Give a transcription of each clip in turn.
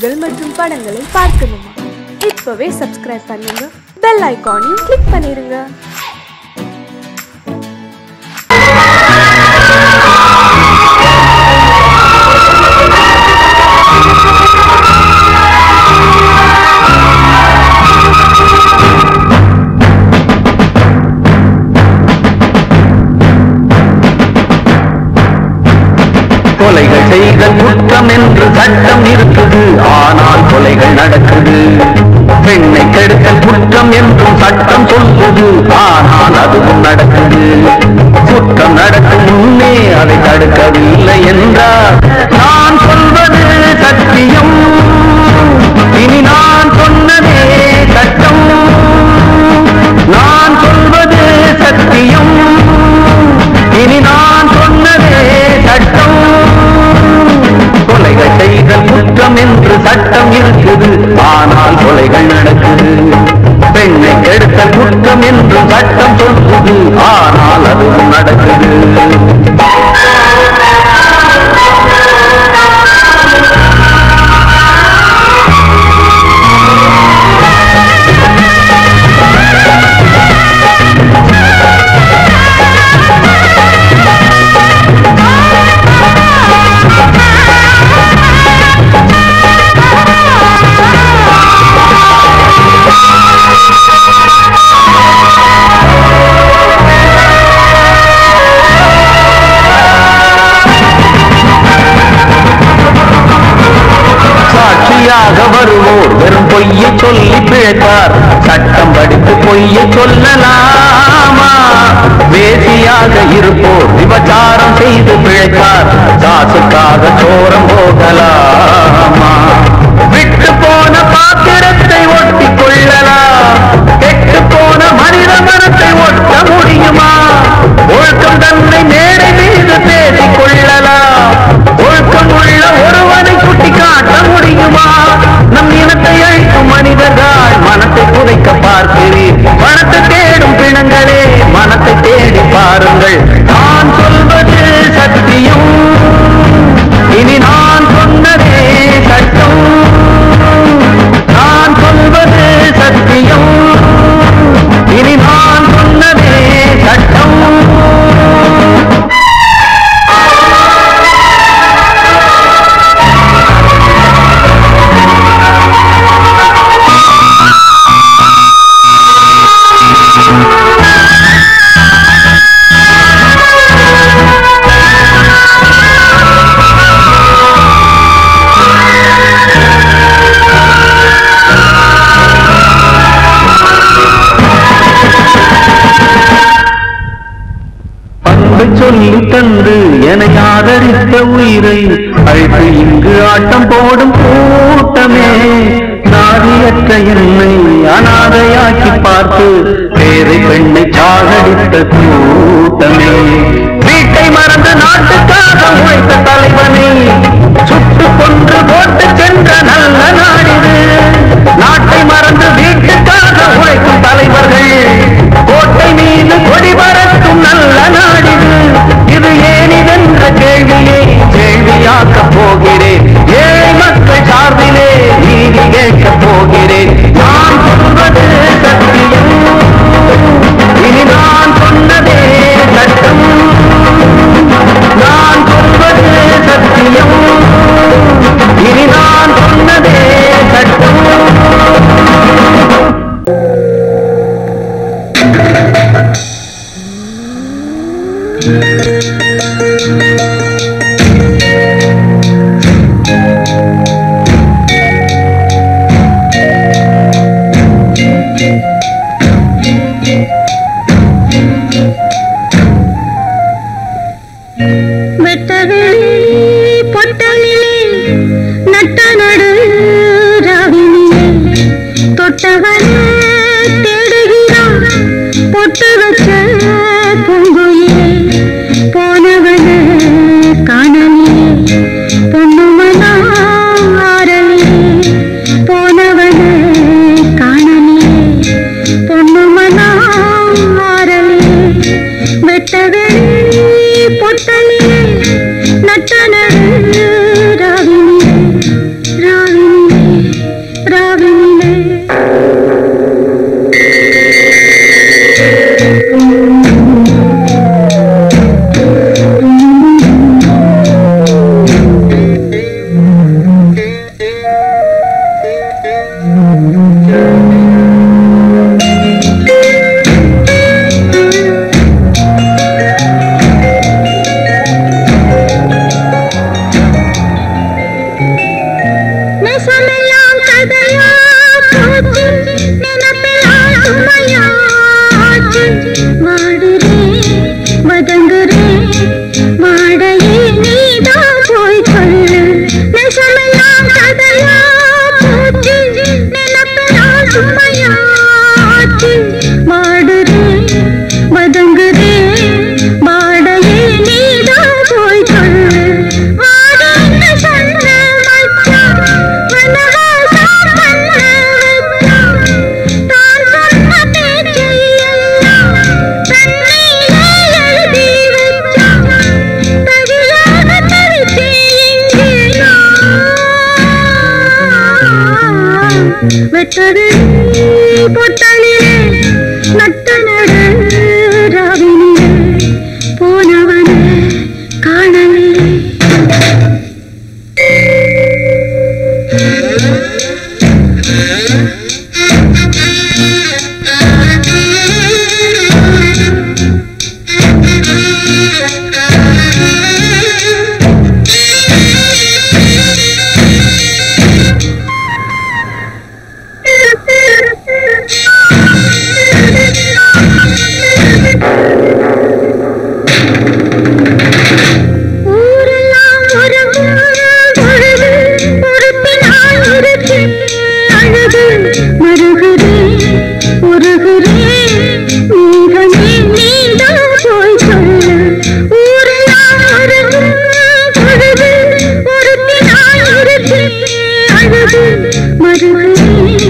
நிகழ்ச்சிகள் மற்றும் படங்களை பார்க்கணுமா? இப்பவே சப்ஸ்கிரைப் பண்ணுங்க, பெல் ஐகானையும் கிளிக் பண்ணிருங்க. கொலைகள் செய்தல் குற்றம் என்று சட்டம் இருக்குது, ஆனால் கொலைகள் நடக்குது. பெண்ணை கெடுத்தல் குற்றம் என்றும் சட்டம் சொல்லுது, ஆனால் அதுவும் நடக்குது. குற்றம் நடக்கும் முன்னே அதை தடுக்கவில்லை என்றால் நான் சொல்வது சத்தியம், இனி நான் சொன்னதே சட்டம். நான் சொல்வது சத்தியம், இனி நான் சொன்னதே சட்டம். கொலைகள் செய்தல் குற்றம் என்று சட்டம் இருக்குது, ஆனால் கொலைகள் நடக்குது. பெண்ணை கெடுத்தல் குற்றம் என்று சட்டம் சொல்லுது, ஆனால் அதுவும் நடக்குது. வருவோர் வெறும் பொய்யை சொல்லி பிழைத்தார், சட்டம் படித்து பொய்யை சொல்லலாமா? வேசியாக இருப்போர் விபச்சாரம் செய்து பிழைத்தார், காசுக்காக சோரம் போகலாமா? விட்டு போன பாத்திரத்தை ஒட்டி கொள்ளலாம், கெட்டு போன மனித மனத்தை ஒட்ட முடியுமா? ஒழுக்கம் தன்னை மேடை மீது பேசிக் கொள்ளலாம், ஒழுக்கம் உள்ள ஒருவனை சுட்டி காட்ட முடியுமா? நம் இனத்தை அழிக்கும் மனிதர்கள் மனத்தை புதைக்க பார்க்கிறீர். பணத்தை தேடும் பிணங்களே, மனத்தை தேடி பாருங்கள். நான் சொல்வது சத்தியம், இனி நான் சொன்னதே சட்டம். நான் சொல்வது சத்தியம், இனி நான் சொன்னதே சட்டம். சொல்லி தந்து என ஆதரித்த உயிரை அழைத்து இங்கு ஆட்டம் போடும் கூட்டமே, நாதியற்ற என்னை அனாதையாக்கி பார்த்து பேரை பெண்ணை சாகடித்த கூட்டமே, வீட்டை மறந்து நாட்டுக்காக உழைத்த தலைவனை சுட்டு கொன்று போட்டு சென்ற நல்ல நாடிது. நாட்டை மறந்து வீட்டுக்காக உழைக்கும் தலைவர்கள் கோட்டை மீது கொடி பறக்கும் நல்ல நாடிது. இது ஏனிதென்ற கேள்வியை கேள்வியாக்கப் போகிறேன். ஏழை நெசமெல்லாம் கதையா போச்சு நினைப்பெல்லாம் சுமையாச்சு வாடுறேன் வதங்குறேன் வாடையே நீதான் போய் சொல்லு நெசமெல்லாம் கதையா போச்சு நினைப்பெல்லாம் சுமையாச்சு வாடுறேன் வதங்குறேன் வாடையே நீதான் போய் சொல்லு வாடன்னு சொன்ன மச்சான் மனவாசா பண்ண வச்சான் தான் சொன்ன பேச்சையெல்லாம் தண்ணியிலே எழுதி வச்சான் தவியாக தவிச்சேன் இங்கே நான் வெட்டது பொட்டலிலே நட்ட நடு ராவினிலே போனவனே காணலே ஊரெல்லாம் உறங்கும் பொழுது பொறுப்பினால் இருக்கு அழகு மருகுறேன் உருகுறேன் நீகமே நீதான் போய் சொல்லு ஊரெல்லாம் உறங்கும் பொழுது பொறுப்பினால் இருக்கு அழகு மருகுறேன்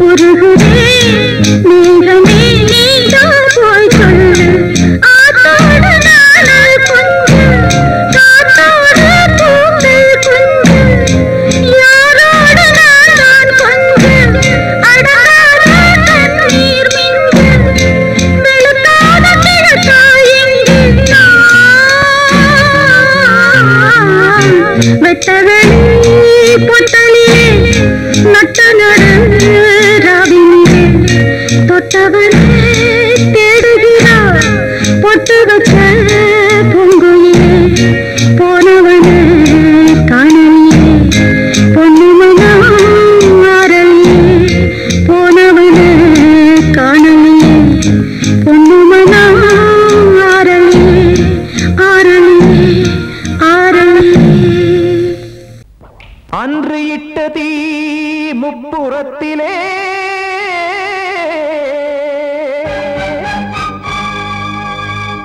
உருகுறேன் நீகமே நீதான் போய் சொல்லு ஆத்தோடு நானல் கொஞ்சம் காத்தோடு பூக்கள் கொஞ்சம் யாரோடு நான் கொஞ்சம் அடங்காத தண்ணீர் மிஞ்சம் வெளுக்காத கிழக்கா எங்கே நான் வெட்டவெளி பொட்டலிலே நட்ட நடு ராவினிலே தொட்டவனே தேடுகிறார் பொட்டு வச்ச பூங்குயிலே போனவனே காணலியே பொண்ணு மனம் ஆரலியே போனவனே காணலியே பொண்ணு மனம் ஆரலியே ஆரலியே ஆரலியே அன்று இட்ட தீ முப்புறத்திலே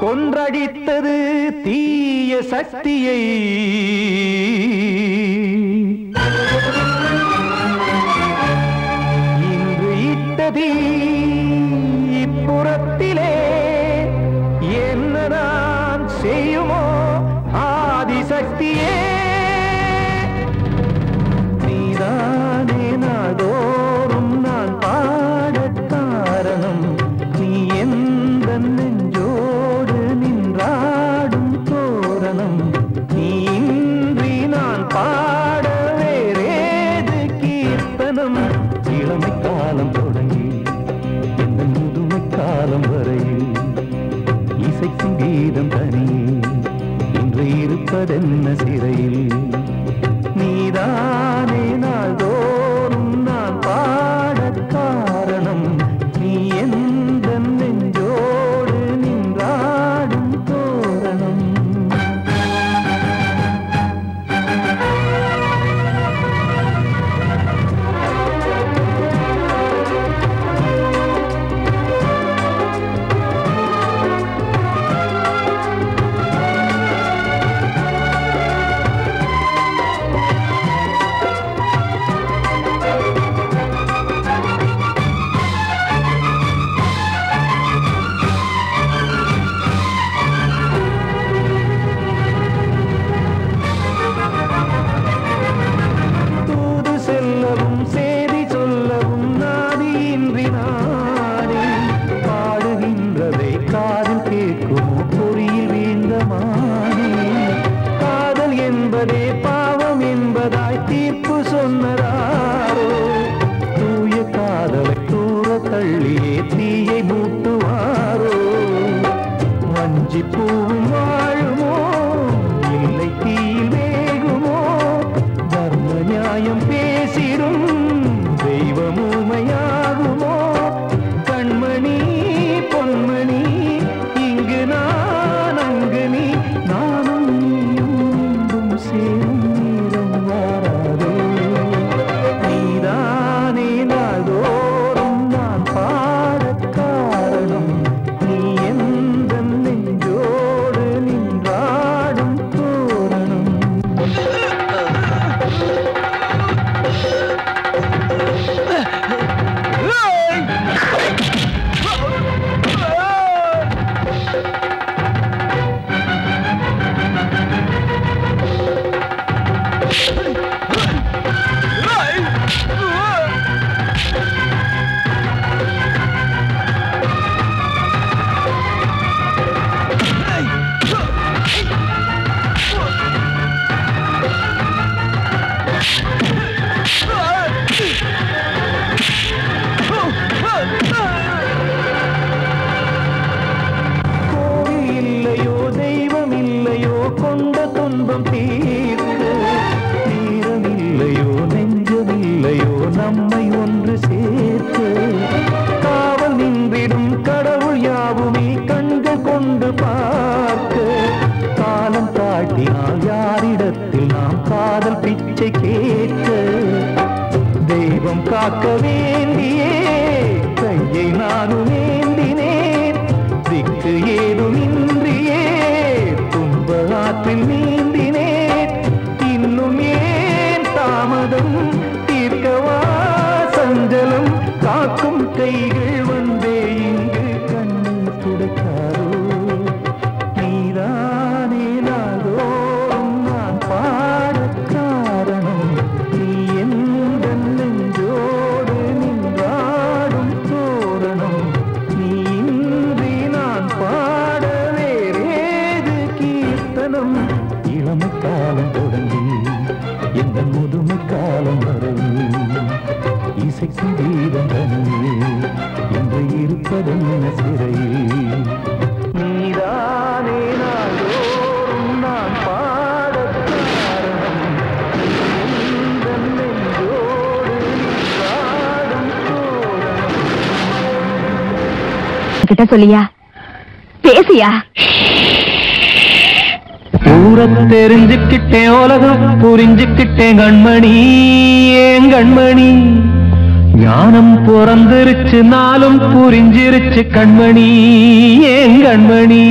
கொன்றடித்தது தீய சக்தியை இன்று இட்ட தீ இப்புறத்திலே என்ன நான் செய்யுமோ ஆதிசக்தியே நீதானே நாடோறும் நான் பாடக் காரணம் நீ எந்த நெஞ்சோடு நின்றாடும் தோரணம் நீ இன்றி நான் பாட வேறேது கீர்த்தனம் இளமை காலம் தொடங்கி எந்த முதுமை காலம் வரையில் இசைக்கும் கீதம் தனியே இன்று இருப்பதென்ன சிறையில் நீதானே நாள்தோறும் நான் பாடக் காரணம் நீ எந்த நெஞ்சோடு நின்றாடும் தோரணம் நியாயம் பேச பேசிடும் தெய்வம் ஊமையாகுமோ கண்மணி பொன்மணி இங்கு நான் அங்கு நீ நானும் நீயும் மீண்டும் சேரும் நேரம் வாராதோ நீதானே நாள்தோறும் நான் பாடக் காரணம் நீ எந்த நெஞ்சோடு நின்றாடும் தோரணம் கொண்ட துன்பம் தீர்க்க நேரமில்லையோ நெஞ்சமில்லையோ நம்மை ஒன்று சேர்க்க காவல் நின்றிடும் கடவுள் யாவுமே கண்கள் கொண்டு பார்க்க காலம் தாட்டினால் யாரிடத்தில் நாம் காதல் பிச்சை கேட்க தெய்வம் காக்க வேண்டியே கையை நானும் ஏந்தினேன் திக்கு ஏதுமின்றியே ஆற்றில் நீந்தினேன் இன்னும் ஏன் தாமதம் தீர்க்கவா சஞ்சலம் காக்கும் கைகள் வந்தே இங்கு கண்ணீர் துடைக்காரோ நீதானே நாள்தோறும் நான் பாடக் காரணம் நீ எந்த நெஞ்சோடு நின்றாடும் தோரணம் நீ இன்றி நான் பாட வேறேது கீர்த்தனம் இளமை காலம் தொடங்கி எந்த முதுமை காலம் வரை இசை சங்கீதம் தனியே என்று இருப்பதென்ன சிறையில் நீதானே நாள்தோறும் நான் பாடக் காரணம் எந்த நெஞ்சோடு நின்றாடும் தோரணம் கிட்ட சொல்லியா பேசியா ஊரத் தெரிஞ்சுக்கிட்டேன் உலகம் புரிஞ்சுக்கிட்டேன் கண்மணி ஏன் கண்மணி ஞானம் பிறந்திருச்சு நாளும் புரிஞ்சிருச்சு கண்மணி ஏன் கண்மணி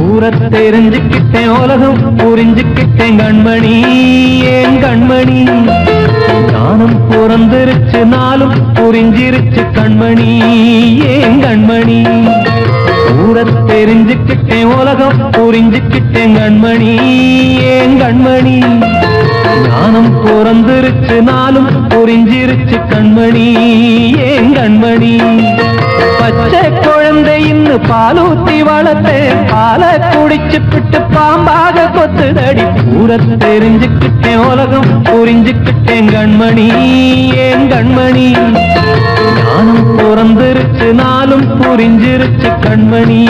ஊரத் தெரிஞ்சுக்கிட்டேன் உலகம் புரிஞ்சுக்கிட்டேன் கண்மணி ஏன் கண்மணி ஞானம் பிறந்திருச்சு நாளும் புரிஞ்சிருச்சு கண்மணி ஏன் கண்மணி ஊரத் தெரிஞ்சுக்கிட்டேன் உலகம் புரிஞ்சுக்கிட்டேன் கண்மணி ஏன் கண்மணி ஞானம் பிறந்திருச்சு நாளும் புரிஞ்சிருச்சு கண்மணி ஏன் கண்மணி பச்சை குழந்தை இன்னும் பாலூத்தி வளர்த்தேன் பாலை குடிச்சு பிட்டு பாம்பாக கொத்துதடி ஊரத் தெரிஞ்சுக்கிட்டேன் உலகம் புரிஞ்சுக்கிட்டேன் கண்மணி ஏன் கண்மணி ஞானம் பிறந்திருச்சு நாளும் புரிஞ்சிருச்சு கண்மணி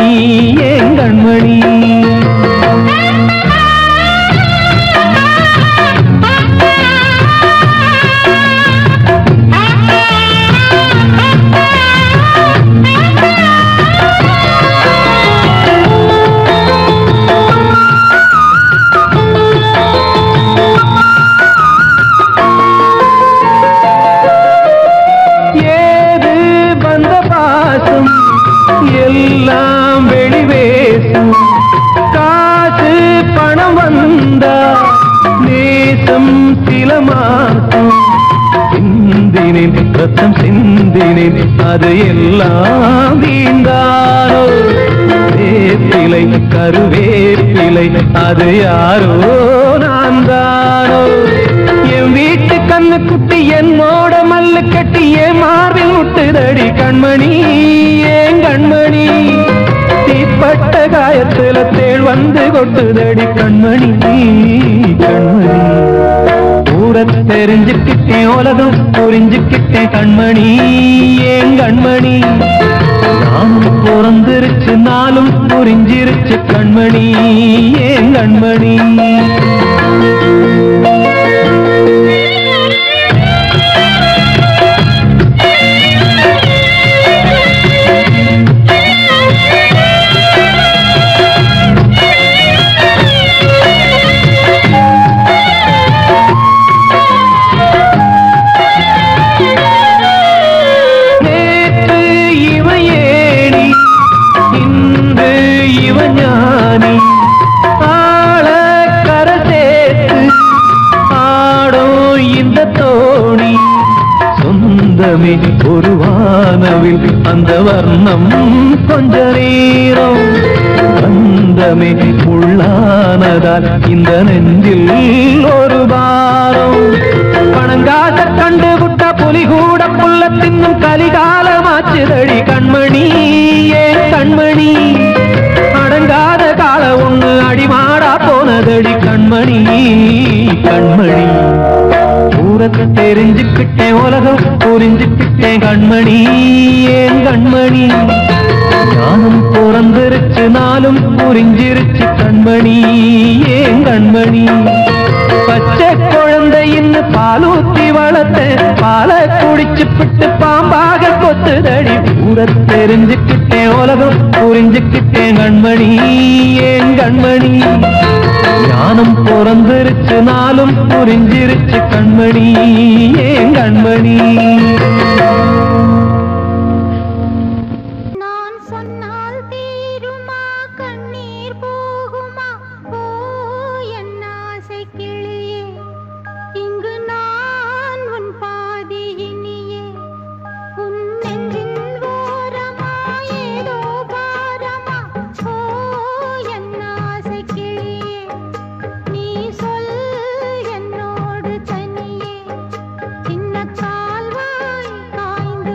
ஏன் கண்மணி எல்லாம் வெளிவேசும் காசு பணம் வந்தா நேசம் சில மாசம் சிந்தினேன் ரத்தம் சிந்தினேன் அது எல்லாம் வீண்டானோ வேப்பிலை கருவேப்பிலை அது யாரோ நான் தானோ என் வீட்டு கண்ணு குட்டி என்னோட மல்லு கட்டி என் மார்பில் முட்டுதடி கண்மணி ஏன் கண்மணி தீப்பட்ட காயத்துல தேள் வந்து கொட்டுதடி கண்மணி கண்மணி ஊரத் தெரிஞ்சுக்கிட்டேன் உலகம் புரிஞ்சுக்கிட்டேன் கண்மணி ஏன் கண்மணி ஞானம் பிறந்திருச்சு நாளும் புரிஞ்சிருச்சு கண்மணி ஏன் கண்மணி ஒரு வானவில் அந்த வர்ணம் கொஞ்ச நேரம் வந்தமே உள்ளானதால் இந்த நெஞ்சில் ஒரு பாரம் பணங்காச கண்டு விட்ட புலி கூட புல்ல தின்னும் கலிகாலமாச்சுதடி கண்மணி ஏன் கண்மணி அடங்காத கால ஒண்ணு அடிமாடா போனதடி கண்மணி கண்மணி ஊரத்தை தெரிஞ்சுக்கிட்டேன் உலகம் புரிஞ்சுக்கிட்டேன் கண்மணி ஏன் கண்மணி ஞானம் பிறந்திருச்சு நாளும் புரிஞ்சிருச்சு கண்மணி ஏன் கண்மணி பச்சை குழந்தை இன்னும் பாலூத்தி வளர்த்த பால குடிச்சு பிட்டு பாம்பாக கொத்துதடி ஊரத்தை தெரிஞ்சுக்கிட்டேன் உலகம் புரிஞ்சுக்கிட்டேன் கண்மணி ஏன் கண்மணி ஞானம் பிறந்திருச்சு நாளும் புரிஞ்சிருச்சு கண்மணி ஏன் கண்மணி கால்வாய் காய்ந்த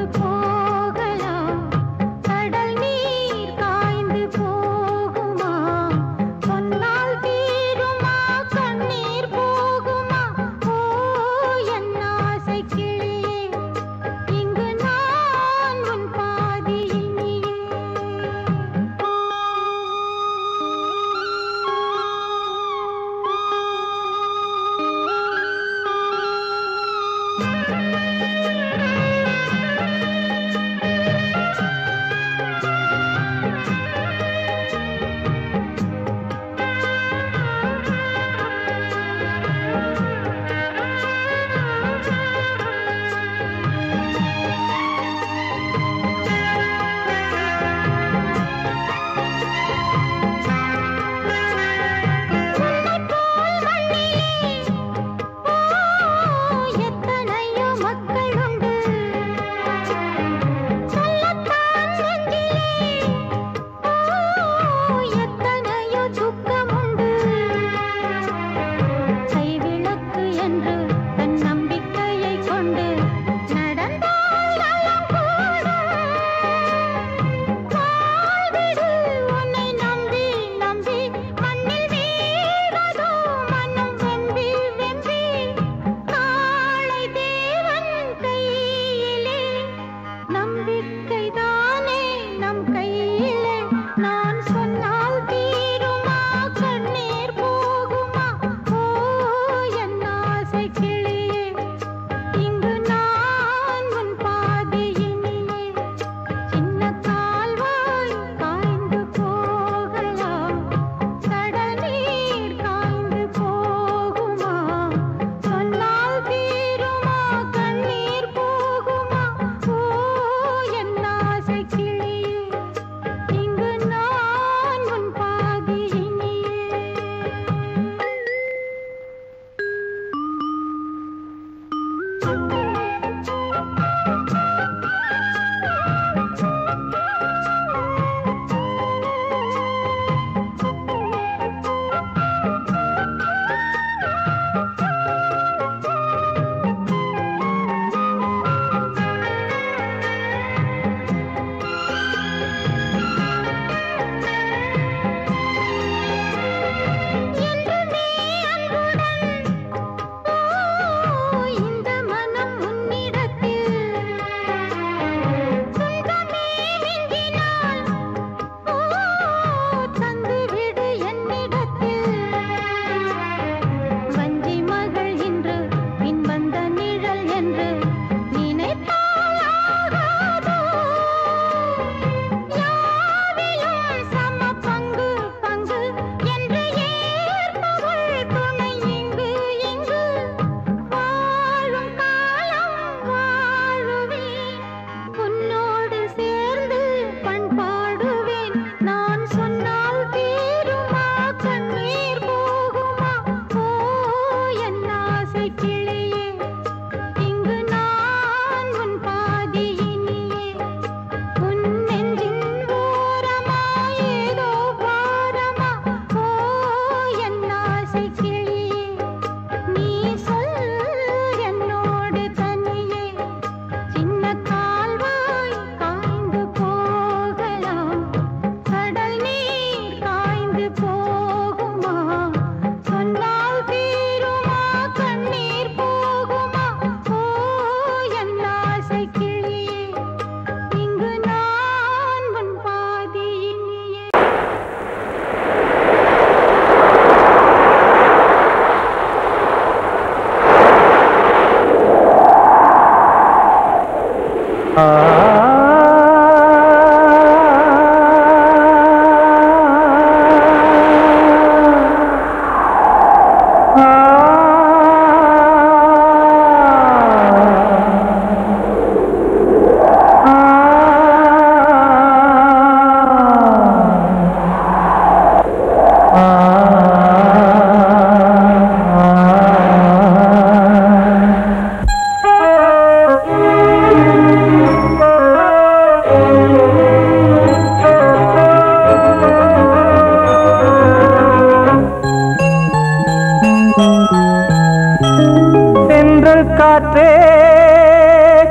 காற்றே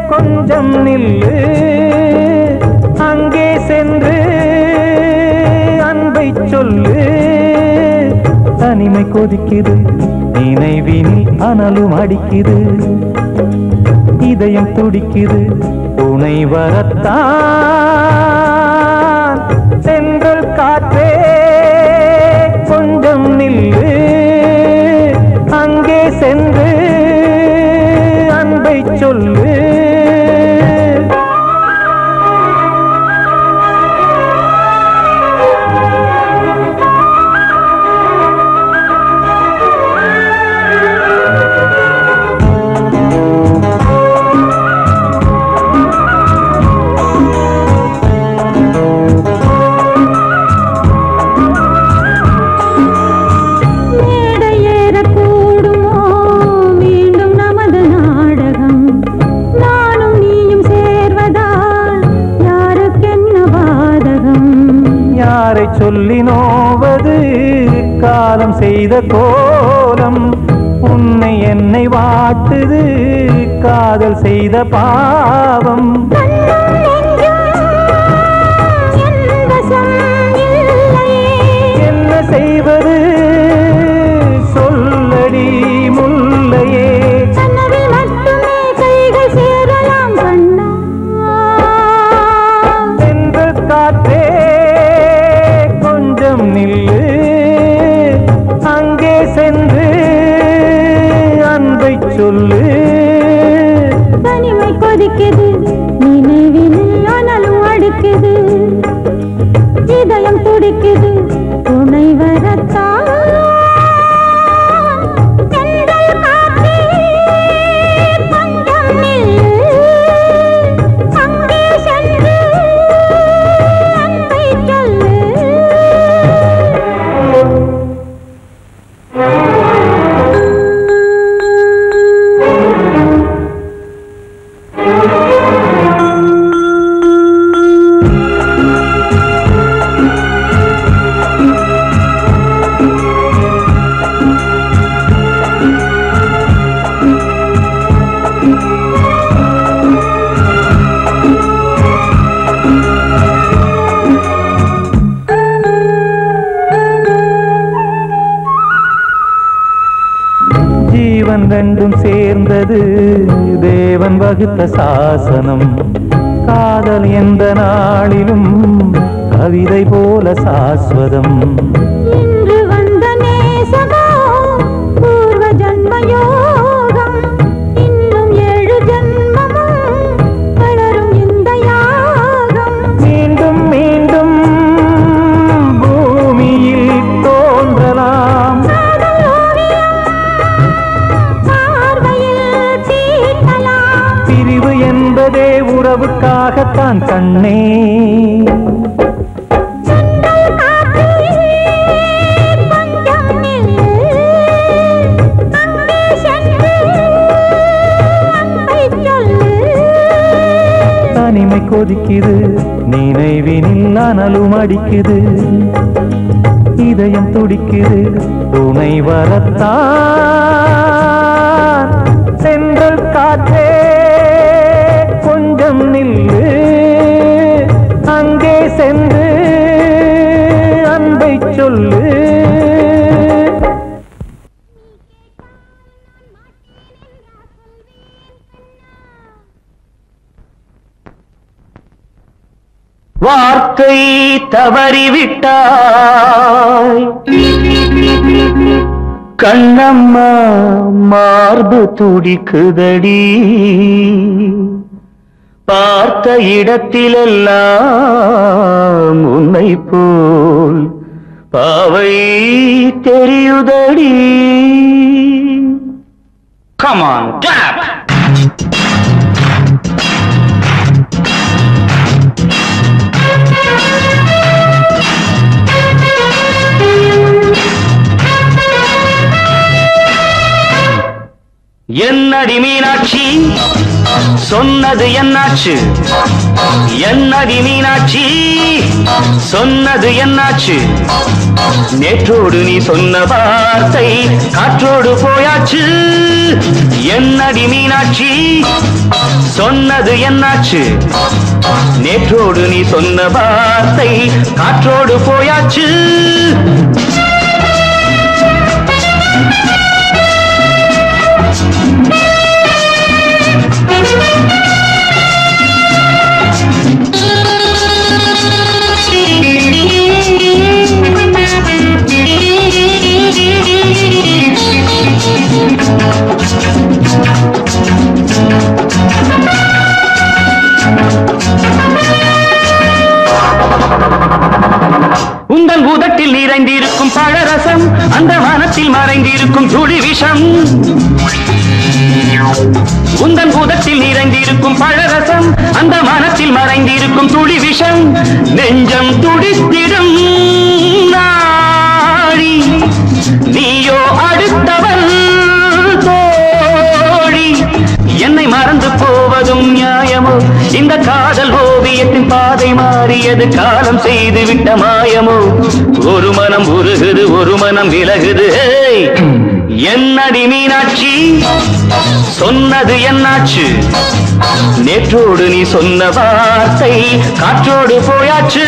கொஞ்சம் நில்லு, அங்கே சென்று அன்பை சொல்லு. தனிமை கொதிக்குது, நினைவினில் அனலும் அடிக்குது, இதயம் துடிக்குது, துணை வரத்தான். சென்றல் காற்றே கொஞ்சம் நில்லு, அங்கே சென்று அன்பை சொல்லு. சொல்லி நோவது காலம் செய்த கோலம், உன்னை என்னை வாட்டுது காதல் செய்த பாவம். என்ன செய்வது சொல்லடி முல்லையே, சென்று காற்றே நில்லு, அங்கே சென்று அன்பை சொல்லு. தனிமை கொதிக்குது, நினைவினில் அனலும் அடிக்குது, இதயம் துடிக்குது, துணை வரத்தான். ஜீவன் ரெண்டும் சேர்ந்தது தேவன் வகுத்த சாசனம், காதல் எந்த நாளிலும் கவிதை போல சாஸ்வதம். இன்று வந்த நேசமோ பூர்வ ஜன்மயோகம், இன்னும் 7 ஜன்மமும் வளரும் இந்த யாகம். மீண்டும் மீண்டும் பூமியில் தோன்றலாம், பிரிவு என்பதே உறவுக்காகத்தான் கண்ணே. தனிமை கொதிக்குது, நினைவினில் அனலும் அடிக்குது, இதயம் துடிக்குது, துணை வரத்தான். சென்றல் காற்றே கொஞ்சம் நில்லு, அங்கே சென்று அன்பை சொல்லு. வார்த்தை தவறிவிட்டாய் கண்ணம்மா, மார்பு துடிக்குதடி, பார்த்த இடத்திலெல்லாம் உன்னை போல் பாவை தெரியுதடி. Come on, clap! என்னடி மீனாட்சி சொன்னது என்னாச்சு? என்னடி மீனாட்சி சொன்னது என்னாச்சு? நேற்றோடு நீ சொன்ன வார்த்தை காற்றோடு போயாச்சு. என்னடி மீனாட்சி சொன்னது என்னாச்சு? நேற்றோடு நீ சொன்ன வார்த்தை காற்றோடு போயாச்சு. உந்தன் உதட்டில் நிறைந்திருக்கும் பழரசம், அந்த மனத்தில் மறைந்திருக்கும் துளி விஷம். உந்தன் உதட்டில் நிறைந்திருக்கும் பழரசம், அந்த மனத்தில் மறைந்திருக்கும் துளி விஷம். நெஞ்சம் துடித்திடும் நாடி, நீயோ அடுத்தவன் தோழி. என்னை மறந்து போவதும் நியாயமோ? இந்த காதல் ஓவியத்தின் பாதை மாறியது, காலம் செய்து விட்ட மாயமோ? ஒரு மனம் உருகுது, ஒரு மனம் விலகுது. என்னடி மீனாட்சி சொன்னது என்னாச்சு? நேற்றோடு நீ சொன்ன வார்த்தை காற்றோடு போயாச்சு.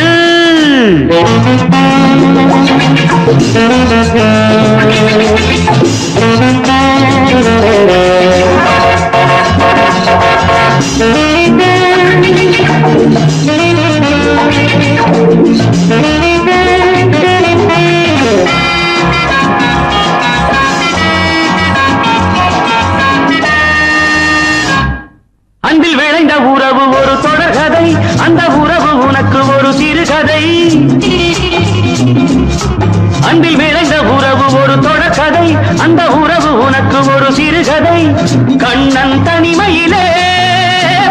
அன்பில் விளைந்த உறவு ஒரு தொடர்கதை, அந்த உறவு உனக்கு ஒரு சிறுகதை. அன்பில் விளைந்த உறவு ஒரு தொடர்கதை, அந்த உறவு உனக்கு ஒரு சிறுகதை. கண்ணன் தனிமையிலே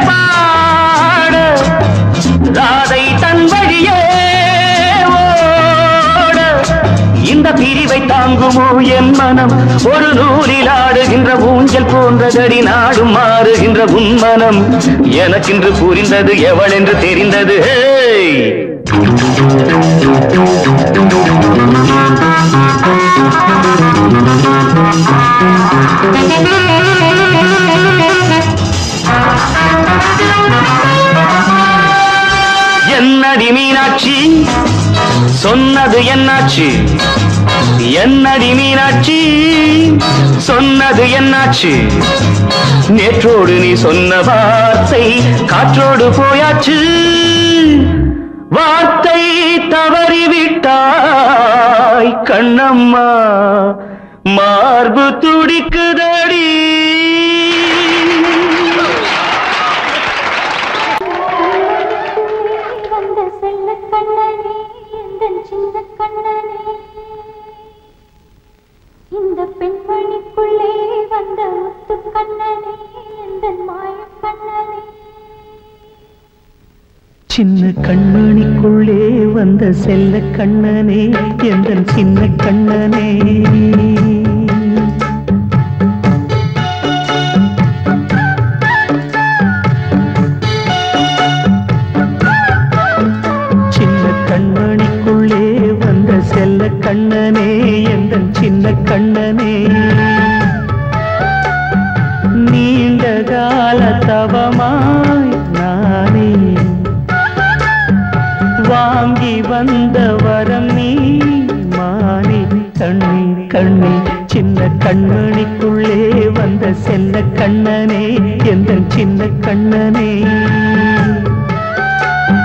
பாட, ராதை தன் வழியே ஓட. இந்த பிரிவை தாங்குமோ என் மனம்? ஒரு நூலில் ஆடுகின்ற ஊஞ்சல் போன்றதடி நாடும் மாறுகின்ற உன்மனம். எனக்கென்று புரிந்தது எவள் என்று தெரிந்தது. என்னடி மீனாட்சி சொன்னது என்னாச்சு? என்னடி மீனாட்சி சொன்னது என்னாச்சு? நேற்றோடு நீ சொன்ன வார்த்தை காற்றோடு போயாச்சு. வார்த்தை தவறிவிட்டாய் கண்ணம்மா, மார்பு துடிக்குதடி. இந்த பெண்மணிக்குள்ளே வந்த முத்து கண்ணனே, இந்த மாய கண்ணனே. சின்ன கண்மணிக்குள்ளே வந்த செல்ல கண்ணனே, எந்தன் சின்ன கண்ணனே. சின்ன கண்மணிக்குள்ளே வந்த செல்ல கண்ணனே, எந்தன் சின்ன கண்ணனே. நீண்ட கால தவமாய் நானே வாங்கி வந்த வரம் நீ மானே. கண்ணே கண்ணே சின்ன கண்மணிக்குள்ளே வந்த செல்ல கண்ணனே, எந்தன் சின்ன கண்ணனே.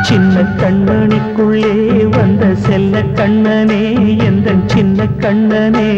சின்ன கண்மணிக்குள்ளே வந்த செல்ல கண்ணனே, எந்தன் சின்ன கண்ணனே.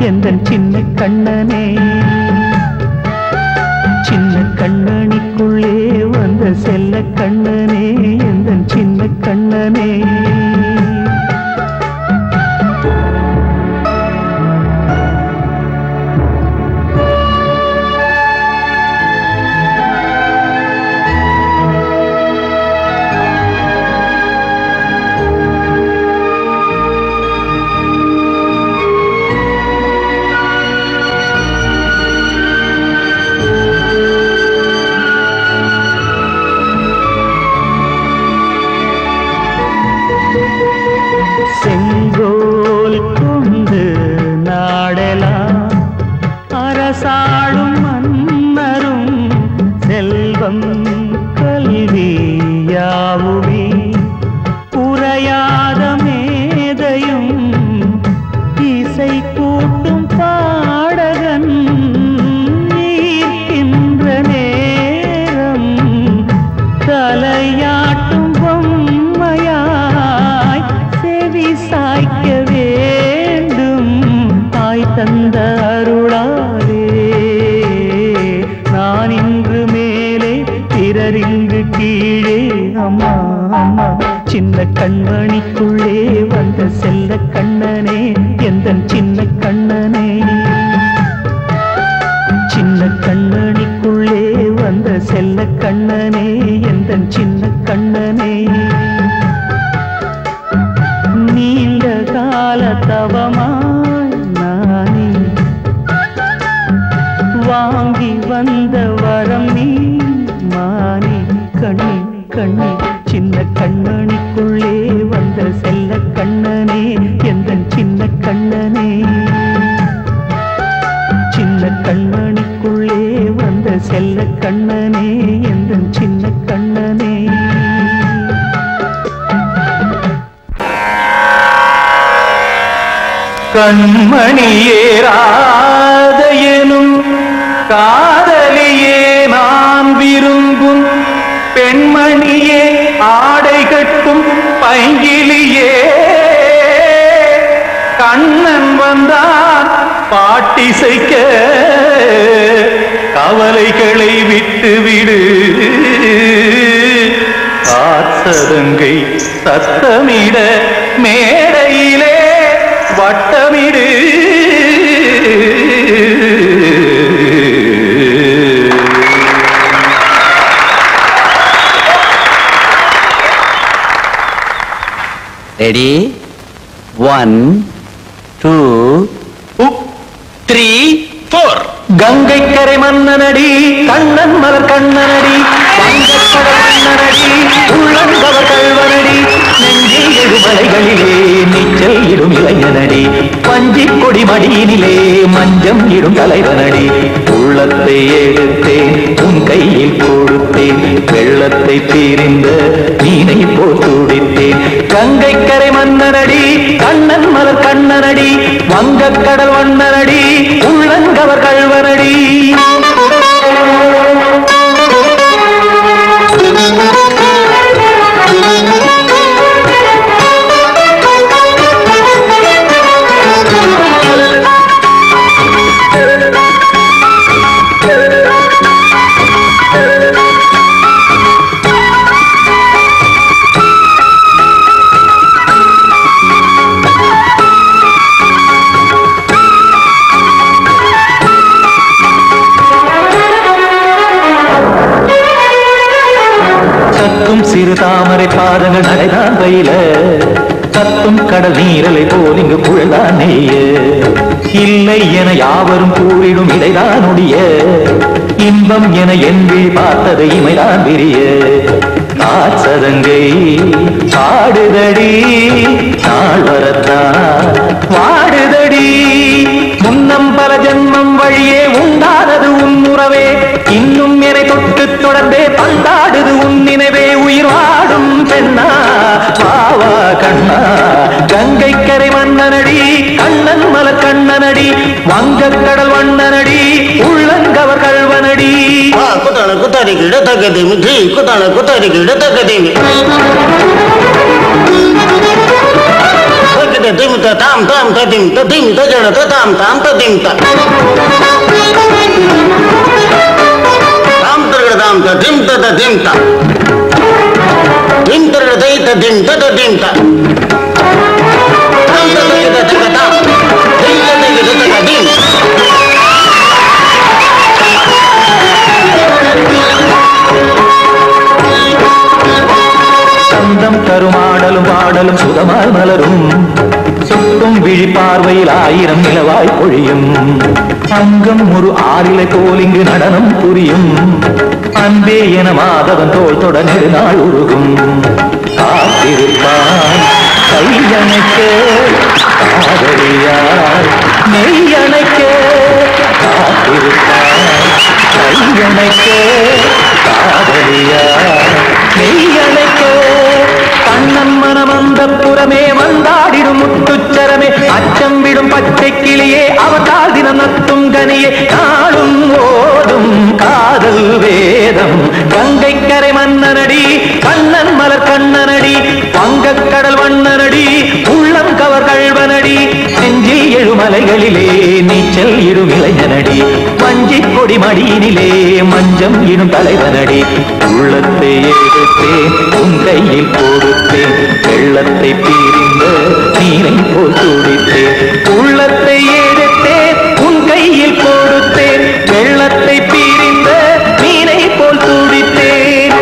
எந்தன் சின்ன கண்ணனே சின்ன கண்ணனிக்குள்ளே வந்த செல்ல கண்ணனே எந்தன் சின்ன கண்ணனே செங்கோல் கொண்டு நாடலாம் அரசாளும் மன்னரும் செல்வம் கல்வியாவுமே உரையாத மேதையும் இசை கூட்டும் பாடகன் ஈர்க்கின்ற நேரம் தலையாட்டும் பொம்மையாய் செவி சாய்க்க வேண்டும் தாய் தந்த அருளாலே நான் இன்று மேலே பிறர் இங்கு கீழே அம்மா அம்மா சின்ன கண்மணிக்குள்ளே வந்த செல்ல கண்ணனே எந்தன் சின்ன கண்ணனே சின்ன கண்ணனிக்குள்ளே வந்த செல்ல கண்ணனே எந்தன் சின்ன கண்ணனே நீண்ட கால தவமாய் நானே வாங்கி வந்த வரம் நீ மானே கண்ணே கண்ணே சின்ன கண்ணனிக்குள்ளே வந்த செல்ல கண்ணனே எந்தன் சின்ன கண்ணனே சின்ன கண்ணனிக்குள்ளே வந்த செல்ல கண்ணனே எந்தன் சின்ன கண்ணனே கண்மணியே ராதையனும் காதலியே நான் விரும்பும் பெண்மணியே ஆடை கட்டும் பைங்கிலியே கண்ணன் வந்தான் பாட்டிசைக்க கவலைகளை விட்டுவிடு ஆசதங்கை சத்தமிட மேடையிலே வட்டமிடு ரெடி 1 2 3 4 கங்கை கரை மன்னனடி கண்ணன் மலர் கண்ணனடி வங்கக்கடல் மன்னனடி உள்ளங்கவர் கல்வனடி நெஞ்சில் எழுமலைகளிலே நீச்சல் இடும் இளைஞனடி பஞ்சிக் கொடி மடியினிலே மஞ்சம் இடும் தலைவனடி உள்ளத்தை எடுத்தேன் உன் கையில் கொடுத்தேன் வெள்ளத்தை தீரிந்த மீனை போல் துடித்தேன் கங்கை கரை மன்னனடி கண்ணன் மலர் கண்ணனடி வங்கக்கடல் வண்ணனடி உள்ளங்கவர் கல்வனடி சிறு தாமரை பாதங்கள் நடைதான் பயில கத்தும் கடல் நீரலை போல் இங்கு குழல்தான் நெய்ய இல்லை என யாவரும் கூறிடும் இடைதான் ஒடிய இன்பம் என என்பி பார்த்தது இமைதான் விரிய காச்சதங்கை பாடுதடி நாள் வரத்தான் வாடுதடி முன்னம் பல ஜென்மம் வழியே உண்டானது உன் உறவே இன்னும் என்னை தொட்டு தொடர்ந்தே பந்தாடுது உன் நினைவே உயிர் வாடும் பெண்ணா பாவா கண்ணா கங்கை கரை மன்னனடி கண்ணன் மலர் கண்ணனடி வங்கக்கடல் வண்ணனடி உள்ளங்கவர் கல்வனடி குத்தான குத்தாரிக்கு இடத்தக்கதேமி குத்தான குத்தாரிக்கு இடத்தக்கதேமி தக திம் த தாம் தாம் ததிம் ததிம் தஜன த தாம் தாம் ததிம் த தாம் தக தாம் ததிம் த ததிம் த திம் தக தை ததிம் த ததிம் த தாம் தக த தக தாம் திம் த தக த ததிம் சந்தம் தருமாடலும் பாடலும் சுகமாய் மலரும் சுட்டும் விழி பார்வையில் 1000 நிலவாய் பொழியும் அங்கம் ஒரு ஆறிலை போல் இங்கு நடனம் புரியும் அன்பே என மாதவன் தோள் தொட நெடுநாள் உருகும் காத்திருப்பான் கையணைக்க காதலியார் மெய்யணைக்க காத்திருப்பான் கையணைக்க காதலியார் மெய்யணைக்க கண்ணன் மனம் அந்த புறமே வந்தாடிடும் முத்துச்சரமே அச்சம் விடும் பச்சை கிளியே அவதால் தினம் நத்தும் கனியே நாளும் ஓடும் காதல் வேதம் கங்கை கரை மன்னனடி கண்ணன் மலர் கண்ணனடி வங்கக்கடல் வண்ணனடி உள்ளம் கவர் கழ்வனடி நெஞ்சில் எழுமலைகளிலே நீச்சல் இடும் இளைஞனடி வஞ்சி கொடி மடியினிலே மஞ்சம் இடும் தலைவனடி உள்ளத்தை எடுத்தேன் உன் கையில் கொடுத்தேன் வெள்ளத்தை பிரிந்த நீரை போல் துடித்தேன் உள்ளத்தை எடுத்தேன் உன் கையில் கொடுத்தேன் வெள்ளத்தை பிரிந்த நீரை போல் துடித்தேன்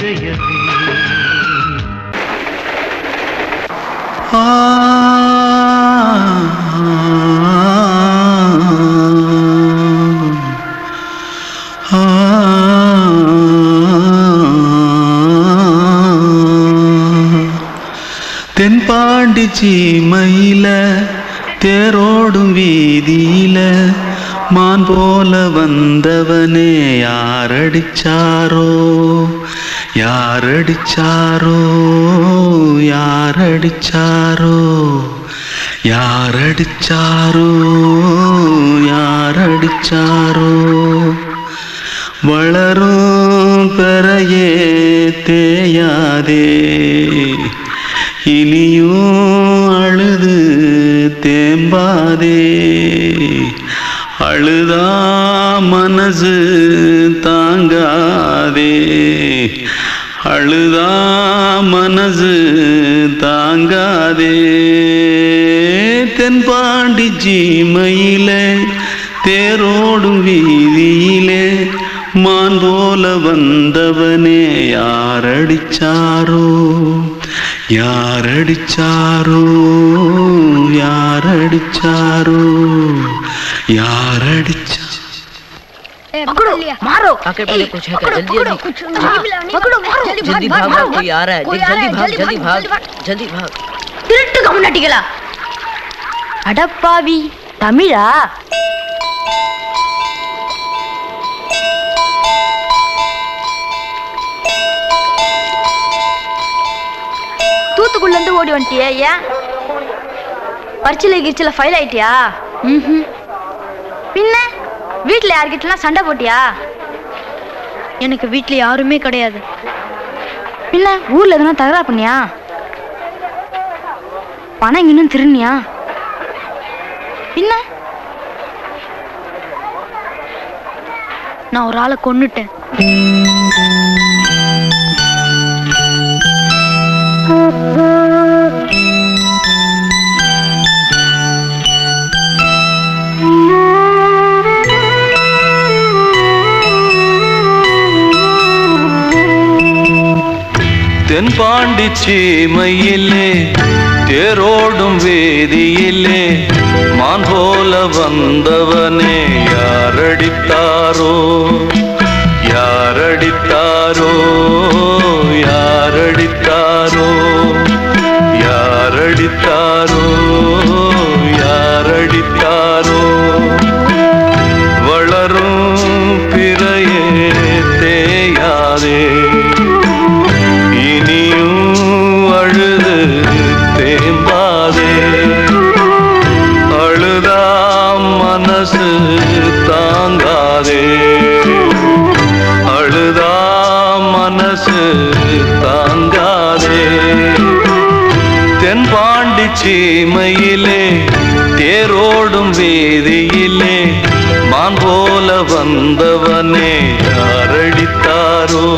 இதயமே தென்பாண்டி சீமையில தேரோடும் வீதியில மான் போல வந்தவனே யாரடிச்சாரோ யாரடிச்சாரோ யாரடிச்சாரோ யாரடிச்சாரோ யாரடிச்சாரோ வளரும் பெறையே தேயாதே இனியும் அழுது தேம்பாதே அழுதா மனசு தாங்காதே அழுதா மனசு தாங்காதே தென்பாண்டி சீமையிலே தேரோடும் வீதியிலே மான் போல வந்தவனே யாரடிச்சாரோ யாரடிச்சாரோ யாரடிச்சாரோ यारडिचा पकड़ो मारो आके पहले कुछ है क्या जल्दी पकड़ो मारो जल्दी भाग कोई आ रहा है जल्दी भाग திருட்டு கம்முனட்டிகளா அடப்பாவி தமிழா தூத்துக்குள்ள இருந்து ஓடி வந்துட்டியா ஏன் பரிச்சையில கிரிச்சல ஃபைல் ஆயிட்டியா பின்ன வீட்டுல யார்கிட்டலாம் சண்டை போட்டியா எனக்கு வீட்டுல யாருமே கிடையாது பின்ன ஊர்ல எதுனா தகராறு பண்ணியா பணம் இன்னும் திருநியா பின்ன நான் ஒரு ஆளை கொன்னுட்டேன் தென்பாண்டி சீமையிலே தேரோடும் வேதியிலே மான் போல வந்தவனே யாரடித்தாரோ யாரடித்தாரோ யாரடித்தாரோ யாரடித்தாரோ யாரடித்தாரோ வளரும் பிறையே தேயாதே அழுது தேம்பாதே அழுதா மனசு தாங்காதே அழுதா மனசு தாங்காதே தென்பாண்டி சீமையிலே தேரோடும் வீதியிலே மான் போல வந்தவனே யாரடித்தாரோ